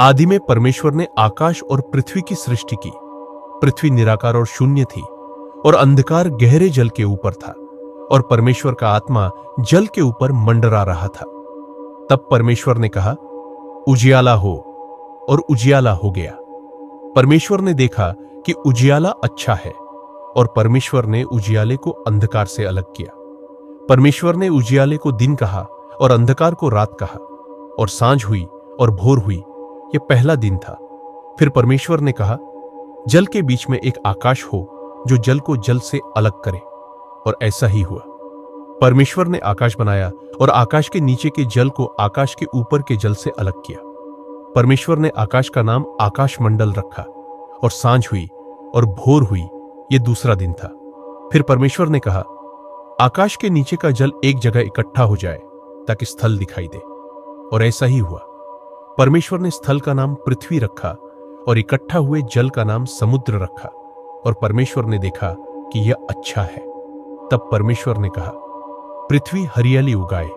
आदि में परमेश्वर ने आकाश और पृथ्वी की सृष्टि की। पृथ्वी निराकार और शून्य थी और अंधकार गहरे जल के ऊपर था और परमेश्वर का आत्मा जल के ऊपर मंडरा रहा था। तब परमेश्वर ने कहा, उजियाला हो, और उजियाला हो गया। परमेश्वर ने देखा कि उजियाला अच्छा है और परमेश्वर ने उजियाले को अंधकार से अलग किया। परमेश्वर ने उजियाले को दिन कहा और अंधकार को रात कहा, और सांझ हुई और भोर हुई, यह पहला दिन था। फिर परमेश्वर ने कहा, जल के बीच में एक आकाश हो जो जल को जल से अलग करे, और ऐसा ही हुआ। परमेश्वर ने आकाश बनाया और आकाश के नीचे के जल को आकाश के ऊपर के जल से अलग किया। परमेश्वर ने आकाश का नाम आकाश मंडल रखा, और सांझ हुई और भोर हुई, यह दूसरा दिन था। फिर परमेश्वर ने कहा, आकाश के नीचे का जल एक जगह इकट्ठा हो जाए ताकि स्थल दिखाई दे, और ऐसा ही हुआ। परमेश्वर ने स्थल का नाम पृथ्वी रखा और इकट्ठा हुए जल का नाम समुद्र रखा, और परमेश्वर ने देखा कि यह अच्छा है। तब परमेश्वर ने कहा, पृथ्वी हरियाली उगाए,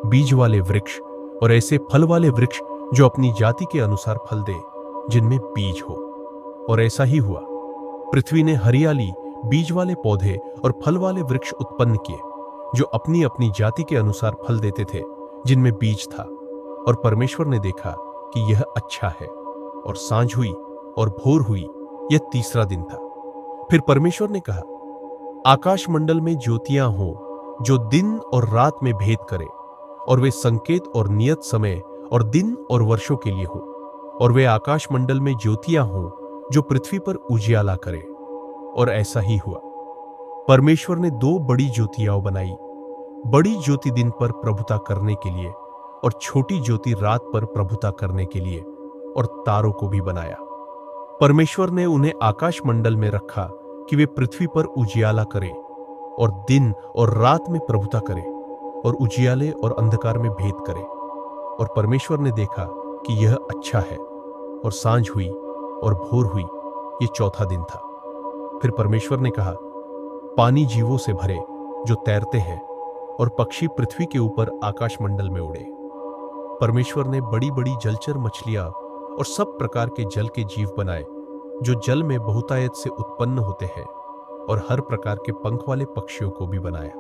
बीज वाले वृक्ष और ऐसे फल वाले वृक्ष जो अपनी जाति के अनुसार फल दे, जिनमें बीज हो। और ऐसा ही हुआ। पृथ्वी ने हरियाली, बीज वाले पौधे और फल वाले वृक्ष उत्पन्न किए, जो अपनी अपनी जाति के अनुसार फल देते थे, जिनमें बीज था। और परमेश्वर ने देखा कि यह अच्छा है। और सांझ हुई और भोर हुई, यह तीसरा दिन था। फिर परमेश्वर ने कहा, आकाश मंडल में ज्योतियां हों जो दिन और रात में भेद करे, और वे संकेत और नियत समय और दिन और वर्षों के लिए हो। और वे आकाश मंडल में ज्योतियां हों जो पृथ्वी पर उजियाला करे, और ऐसा ही हुआ। परमेश्वर ने दो बड़ी ज्योतियां बनाई, बड़ी ज्योति दिन पर प्रभुता करने के लिए और छोटी ज्योति रात पर प्रभुता करने के लिए, और तारों को भी बनाया। परमेश्वर ने उन्हें आकाश मंडल में रखा कि वे पृथ्वी पर उजियाला करें और दिन और रात में प्रभुता करें और उजियाले और अंधकार में भेद करें। और परमेश्वर ने देखा कि यह अच्छा है। और सांझ हुई और भोर हुई, यह चौथा दिन था। फिर परमेश्वर ने कहा, पानी जीवों से भरे जो तैरते हैं, और पक्षी पृथ्वी के ऊपर आकाश मंडल में उड़े। परमेश्वर ने बड़ी बड़ी जलचर मछलियां और सब प्रकार के जल के जीव बनाए, जो जल में बहुतायत से उत्पन्न होते हैं, और हर प्रकार के पंख वाले पक्षियों को भी बनाया।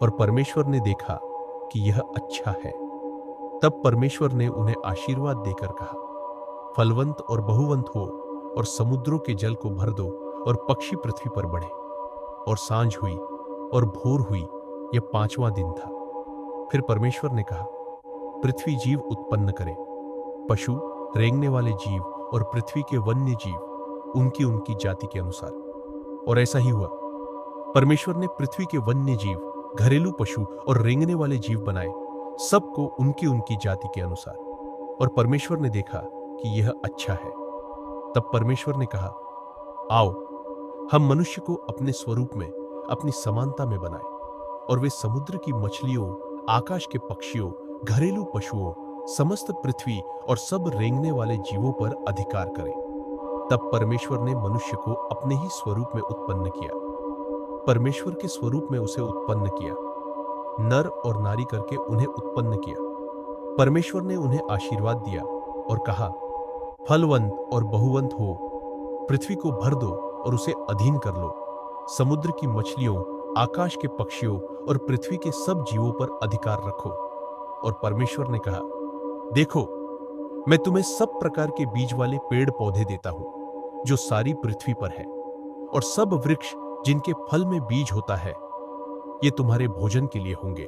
और परमेश्वर ने देखा कि यह अच्छा है। तब परमेश्वर ने उन्हें आशीर्वाद देकर कहा, फलवंत और बहुवंत हो, और समुद्रों के जल को भर दो, और पक्षी पृथ्वी पर बढ़े। और सांझ हुई और भोर हुई, यह पांचवां दिन था। फिर परमेश्वर ने कहा, पृथ्वी जीव उत्पन्न करे, पशु, रेंगने वाले जीव और पृथ्वी के वन्य जीव, उनकी उनकी जाति के अनुसार। और ऐसा ही हुआ। परमेश्वर ने पृथ्वी के वन्य जीव, घरेलू पशु और रेंगने वाले जीव बनाए, सबको उनकी उनकी जाति के अनुसार। और परमेश्वर ने देखा कि यह अच्छा है। तब परमेश्वर ने कहा, आओ, हम मनुष्य को अपने स्वरूप में, अपनी समानता में बनाए, और वे समुद्र की मछलियों, आकाश के पक्षियों, घरेलू पशुओं, समस्त पृथ्वी और सब रेंगने वाले जीवों पर अधिकार करें। तब परमेश्वर ने मनुष्य को अपने ही स्वरूप में उत्पन्न किया, परमेश्वर के स्वरूप में उसे उत्पन्न किया, नर और नारी करके उन्हें उत्पन्न किया। परमेश्वर ने उन्हें आशीर्वाद दिया और कहा, फलवंत और बहुवंत हो, पृथ्वी को भर दो और उसे अधीन कर लो, समुद्र की मछलियों, आकाश के पक्षियों और पृथ्वी के सब जीवों पर अधिकार रखो। और परमेश्वर ने कहा, देखो, मैं तुम्हें सब प्रकार के बीज वाले पेड़ पौधे देता हूं जो सारी पृथ्वी पर है, और सब वृक्ष जिनके फल में बीज होता है, ये तुम्हारे भोजन के लिए होंगे।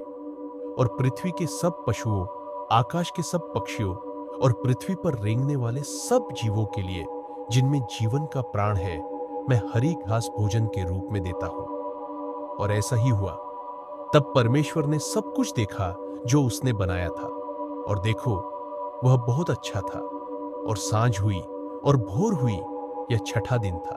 और पृथ्वी के सब पशुओं, आकाश के सब पक्षियों और पृथ्वी पर रेंगने वाले सब जीवों के लिए, जिनमें जीवन का प्राण है, मैं हरी घास भोजन के रूप में देता हूं। और ऐसा ही हुआ। तब परमेश्वर ने सब कुछ देखा जो उसने बनाया था, और देखो, वह बहुत अच्छा था। और सांझ हुई और भोर हुई, यह छठा दिन था।